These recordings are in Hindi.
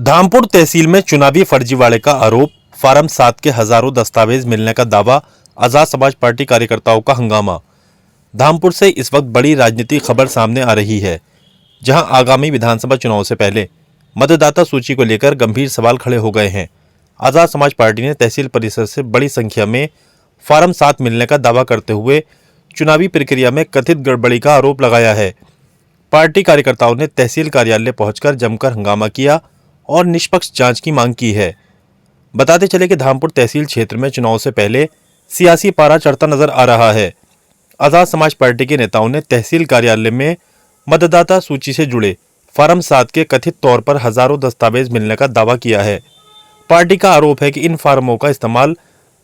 धामपुर तहसील में चुनावी फर्जीवाड़े का आरोप, फार्म 7 के हजारों दस्तावेज मिलने का दावा, आजाद समाज पार्टी कार्यकर्ताओं का हंगामा। धामपुर से इस वक्त बड़ी राजनीतिक खबर सामने आ रही है, जहां आगामी विधानसभा चुनाव से पहले मतदाता सूची को लेकर गंभीर सवाल खड़े हो गए हैं। आजाद समाज पार्टी ने तहसील परिसर से बड़ी संख्या में फार्म 7 मिलने का दावा करते हुए चुनावी प्रक्रिया में कथित गड़बड़ी का आरोप लगाया है। पार्टी कार्यकर्ताओं ने तहसील कार्यालय पहुंचकर जमकर हंगामा किया और निष्पक्ष जांच की मांग की है। बताते चले कि धामपुर तहसील क्षेत्र में चुनाव से पहले सियासी पारा चढ़ता नजर आ रहा है। आजाद समाज पार्टी के नेताओं ने तहसील कार्यालय में मतदाता सूची से जुड़े फार्म 7 के कथित तौर पर हजारों दस्तावेज मिलने का दावा किया है। पार्टी का आरोप है कि इन फार्मों का इस्तेमाल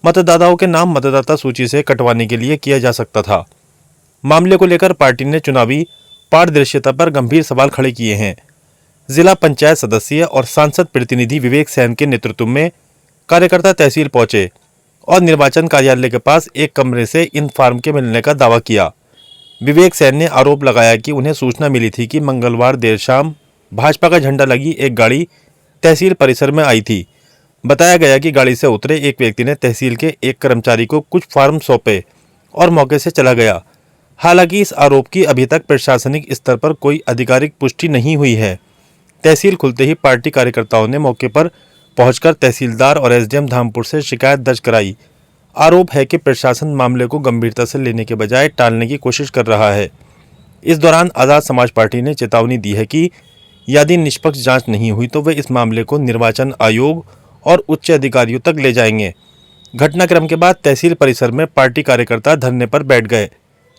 मतदाताओं के नाम मतदाता सूची से कटवाने के लिए किया जा सकता था। मामले को लेकर पार्टी ने चुनावी पारदर्शिता पर गंभीर सवाल खड़े किए हैं। जिला पंचायत सदस्य और सांसद प्रतिनिधि विवेक सैन के नेतृत्व में कार्यकर्ता तहसील पहुंचे और निर्वाचन कार्यालय के पास एक कमरे से इन फार्म के मिलने का दावा किया। विवेक सैन ने आरोप लगाया कि उन्हें सूचना मिली थी कि मंगलवार देर शाम भाजपा का झंडा लगी एक गाड़ी तहसील परिसर में आई थी। बताया गया कि गाड़ी से उतरे एक व्यक्ति ने तहसील के एक कर्मचारी को कुछ फार्म सौंपे और मौके से चला गया। हालांकि इस आरोप की अभी तक प्रशासनिक स्तर पर कोई आधिकारिक पुष्टि नहीं हुई है। तहसील खुलते ही पार्टी कार्यकर्ताओं ने मौके पर पहुंचकर तहसीलदार और एसडीएम धामपुर से शिकायत दर्ज कराई। आरोप है कि प्रशासन मामले को गंभीरता से लेने के बजाय टालने की कोशिश कर रहा है। इस दौरान आजाद समाज पार्टी ने चेतावनी दी है कि यदि निष्पक्ष जांच नहीं हुई तो वे इस मामले को निर्वाचन आयोग और उच्च अधिकारियों तक ले जाएंगे। घटनाक्रम के बाद तहसील परिसर में पार्टी कार्यकर्ता धरने पर बैठ गए,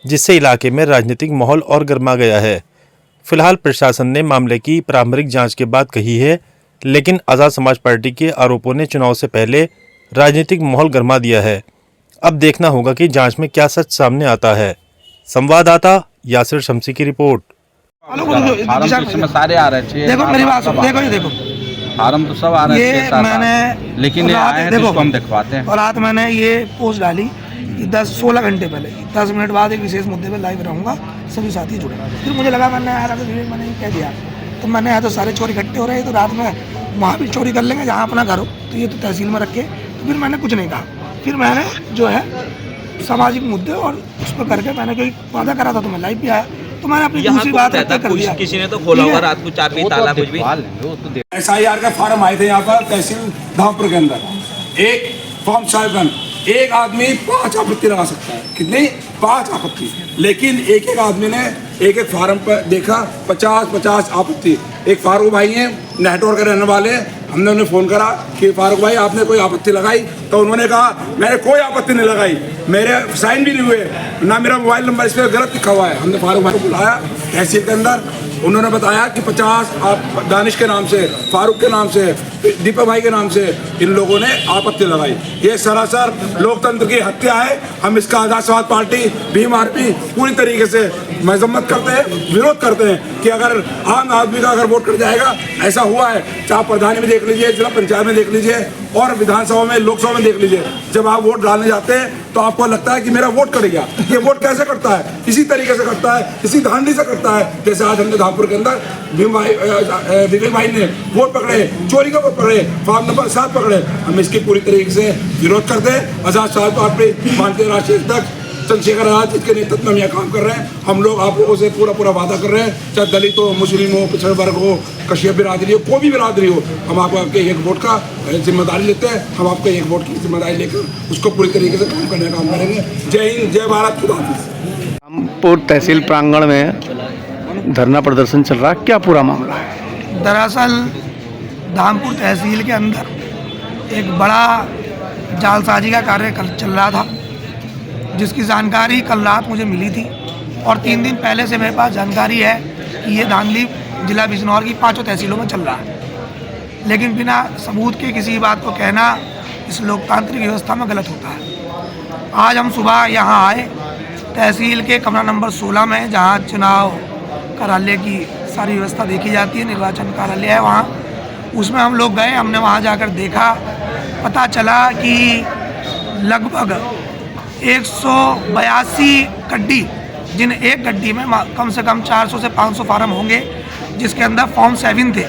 जिससे इलाके में राजनीतिक माहौल और गर्मा गया है। फिलहाल प्रशासन ने मामले की प्रारंभिक जांच के बाद कही है, लेकिन आजाद समाज पार्टी के आरोपों ने चुनाव से पहले राजनीतिक माहौल गरमा दिया है। अब देखना होगा कि जांच में क्या सच सामने आता है। संवाददाता यासिर शमसी की रिपोर्ट। सारे आ रहे थे, देखो मेरी बात सुनो, देखो ये देखो फार्म तो सब आ रहे थे साथ, मैंने लेकिन ये आए हैं तो इसको हम दिखवाते हैं। और रात मैंने ये पोस्ट डाली कि 10-16 घंटे पहले 10 मिनट बाद एक विशेष मुद्दे पे लाइव रहूंगा, सभी साथी जुड़े। फिर मुझे लगा मैंने मैंने कह दिया, तो मैंने यहाँ तो सारे चोर इकट्ठे हो रहे हैं, तो रात में वहाँ भी चोरी कर लेंगे जहाँ अपना घर हो, तो ये तो तहसील में रखे। तो फिर मैंने कुछ नहीं कहा। फिर मैंने जो है सामाजिक मुद्दे और उस पर करके मैंने कोई वादा करा था तो मैं लाइव भी आया, तो मैंने अपनी दूसरी बात कर दिया। किसी ने तो खोला होगा रात को चाबी ताला कुछ भी। SIR का फार्म आए थे यहाँ पर तहसील धामपुर के अंदर। एक फॉर्म 7 एक आदमी 5 आपत्ति लगा सकता है। कितनी? 5 आपत्ति। लेकिन एक आदमी ने एक फार्म पर देखा 50 आपत्ति। एक फारूक भाई हैं नेटवर्क के रहने वाले, हमने उन्हें फ़ोन करा कि फारूक भाई आपने कोई आपत्ति लगाई? तो उन्होंने कहा मैंने कोई आपत्ति नहीं लगाई, मेरे साइन भी नहीं हुए, ना मेरा मोबाइल नंबर इस पर गलत लिखा हुआ है। हमने फारूक भाई को बुलाया तहसील के अंदर, उन्होंने बताया कि 50 आप दानिश के नाम से, फारूक के नाम से, दीपक भाई के नाम से इन लोगों ने आपत्ति लगाई। ये सरासर लोकतंत्र की हत्या है। हम इसका आजाद समाज पार्टी BMRP पूरी तरीके से मजम्मत करते हैं, विरोध करते हैं कि अगर आम आदमी का अगर वोट कट जाएगा, ऐसा हुआ है चाहे प्रधानी में देख लीजिए, जिला पंचायत में देख लीजिए और विधानसभा में, लोकसभा में देख लीजिए, जब आप वोट डालने जाते हैं तो आपको लगता है कि मेरा वोट कट गया। ये वोट कैसे कटता है? इसी तरीके से कटता है, इसी धांधली से कटता है। जैसे आज हमने धामपुर के अंदर विवेक भाई ने वोट पकड़े, चोरी का वोट पकड़े, फार्म नंबर 7 पकड़े। हम इसकी पूरी तरीके से विरोध करते हैं। आजाद समाज पार्टी भारतीय राष्ट्रीय अध्यक्ष चंद्रशेखर आजाद के नेतृत्व में हम यहाँ काम कर रहे हैं। हम लोग आप लोगों से पूरा वादा कर रहे हैं, चाहे दलित हो, मुस्लिम हो, पिछड़े वर्ग हो, कश्यप बिरादरी हो, कोई भी बिरादरी हो, हम आपके एक वोट का जिम्मेदारी लेते हैं। हम आपके एक वोट की जिम्मेदारी लेकर उसको पूरी तरीके से काम करने का काम करेंगे। जय हिंद, जय भारत, खुदा हाफिज़। धामपुर तहसील प्रांगण में धरना प्रदर्शन चल रहा है, क्या पूरा मामला है? दरअसल धामपुर तहसील के अंदर एक बड़ा जालसाजी का कार्य चल रहा था, जिसकी जानकारी कल रात मुझे मिली थी और 3 दिन पहले से मेरे पास जानकारी है कि ये धांधली जिला बिजनौर की 5 तहसीलों में चल रहा है। लेकिन बिना सबूत के किसी बात को कहना इस लोकतांत्रिक व्यवस्था में गलत होता है। आज हम सुबह यहाँ आए तहसील के कमरा नंबर 16 में, जहाँ चुनाव कार्यालय की सारी व्यवस्था देखी जाती है, निर्वाचन कार्यालय है वहाँ, उसमें हम लोग गए। हमने वहाँ जाकर देखा, पता चला कि लगभग 182 गड्डी, जिन एक गड्डी में कम से कम 400 से 500 फार्म होंगे, जिसके अंदर फॉर्म 7 थे,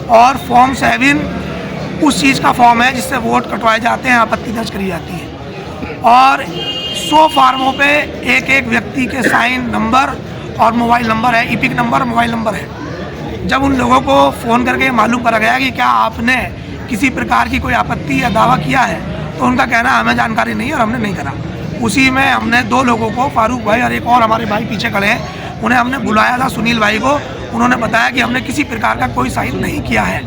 और फॉर्म 7 उस चीज़ का फॉर्म है जिससे वोट कटवाए जाते हैं, आपत्ति दर्ज करी जाती है। और 100 फार्मों पे एक एक व्यक्ति के साइन नंबर और मोबाइल नंबर है, ईपिक नंबर, मोबाइल नंबर है। जब उन लोगों को फ़ोन करके मालूम करा गया कि क्या आपने किसी प्रकार की कोई आपत्ति या दावा किया है, तो उनका कहना हमें जानकारी नहीं है और हमने नहीं करा। उसी में हमने 2 लोगों को, फारूक भाई और एक और हमारे भाई पीछे खड़े हैं, उन्हें हमने बुलाया था, सुनील भाई को। उन्होंने बताया कि हमने किसी प्रकार का कोई साइन नहीं किया है।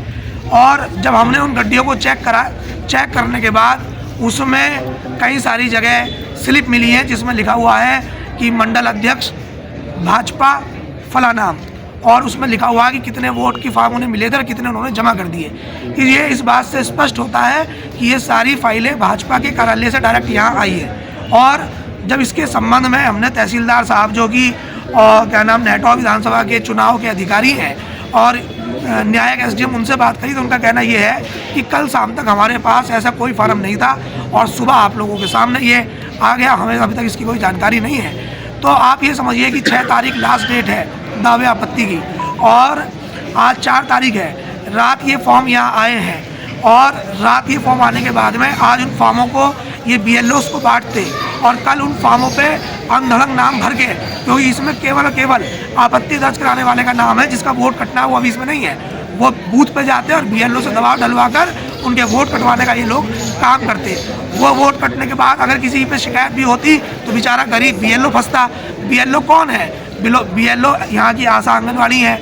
और जब हमने उन गड्डियों को चेक करने के बाद उसमें कई सारी जगह स्लिप मिली है जिसमें लिखा हुआ है कि मंडल अध्यक्ष भाजपा फला नाम, और उसमें लिखा हुआ है कि कितने वोट की फॉर्म उन्हें मिले थे और कितने उन्होंने जमा कर दिए। ये इस बात से स्पष्ट होता है कि ये सारी फाइलें भाजपा के कार्यालय से डायरेक्ट यहाँ आई है। और जब इसके संबंध में हमने तहसीलदार साहब, जो कि क्या नाम नेटवा विधानसभा के चुनाव के अधिकारी हैं, और न्यायिक एसडीएम, उनसे बात करी तो उनका कहना ये है कि कल शाम तक हमारे पास ऐसा कोई फार्म नहीं था और सुबह आप लोगों के सामने ये आ गया, हमें अभी तक इसकी कोई जानकारी नहीं है। तो आप ये समझिए कि 6 तारीख लास्ट डेट है दावे आपत्ति की, और आज 4 तारीख है। रात ये फॉर्म यहाँ आए हैं, और रात ये फॉर्म आने के बाद में आज उन फॉर्मों को ये BLOs को बांटते और कल उन फॉर्मों पे अंधड़ंग नाम भर के, क्योंकि इसमें केवल आपत्ति दर्ज कराने वाले का नाम है, जिसका वोट कटना है वो अभी इसमें नहीं है। वो बूथ पे जाते हैं और BLO से दबाव डलवा कर उनके वोट कटवाने का ये लोग काम करते। वो वोट कटने के बाद अगर किसी पे शिकायत भी होती तो बेचारा गरीब BLO फंसता। BLO कौन है? BLO यहाँ की आशा आंगनवाड़ी है,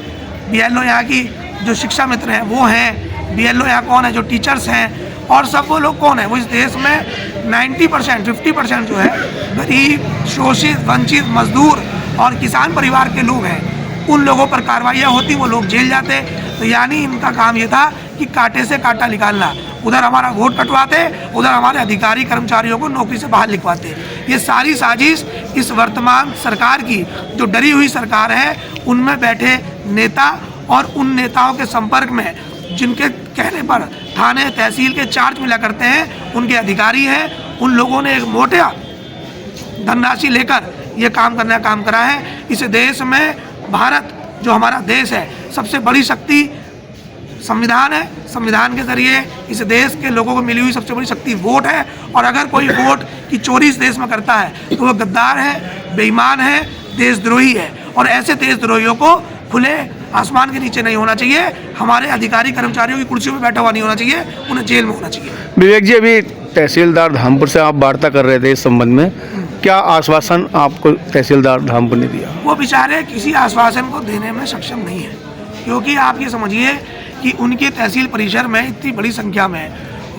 BLO यहाँ की जो शिक्षा मित्र हैं वो हैं, BLO यहाँ कौन है, जो टीचर्स हैं, और सब वो लोग कौन है? वो इस देश में 90%, 50% जो है गरीब, शोषित, वंचित, मजदूर और किसान परिवार के लोग हैं। उन लोगों पर कार्रवाइयाँ होती, वो लोग जेल जाते। तो यानी इनका काम ये था कि कांटे से कांटा निकालना, उधर हमारा वोट कटवाते, उधर हमारे अधिकारी कर्मचारियों को नौकरी से बाहर लिखवाते। ये सारी साजिश इस वर्तमान सरकार की, जो डरी हुई सरकार है, उनमें बैठे नेता और उन नेताओं के संपर्क में जिनके कहने पर थाने तहसील के चार्ज मिला करते हैं, उनके अधिकारी हैं, उन लोगों ने एक मोटा धनराशि लेकर ये काम करा है। इस देश में भारत जो हमारा देश है, सबसे बड़ी शक्ति संविधान है। संविधान के जरिए इस देश के लोगों को मिली हुई सबसे बड़ी शक्ति वोट है। और अगर कोई वोट की चोरी इस देश में करता है तो वो गद्दार है, बेईमान है, देशद्रोही है। और ऐसे देशद्रोहियों को खुले आसमान के नीचे नहीं होना चाहिए, हमारे अधिकारी कर्मचारियों की कुर्सियों पर बैठा हुआ नहीं होना चाहिए, उन्हें जेल में होना चाहिए। विवेक जी, अभी तहसीलदार धामपुर से आप वार्ता कर रहे थे इस संबंध में, क्या आश्वासन आपको तहसीलदार धामपुर ने दिया? वो बेचारे किसी आश्वासन को देने में सक्षम नहीं है, क्योंकि आप ये समझिए कि उनके तहसील परिसर में इतनी बड़ी संख्या में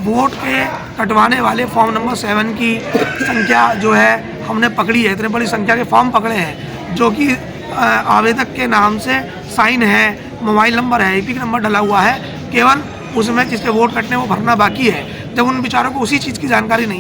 वोट के कटवाने वाले फॉर्म नंबर 7 की संख्या जो है हमने पकड़ी है। इतने बड़ी संख्या के फॉर्म पकड़े हैं जो कि आवेदक के नाम से साइन है, मोबाइल नंबर है, ईपिक नंबर डला हुआ है, केवल उसमें जिसके वोट कटने वो भरना बाकी है। जब उन बेचारों को उसी चीज़ की जानकारी नहीं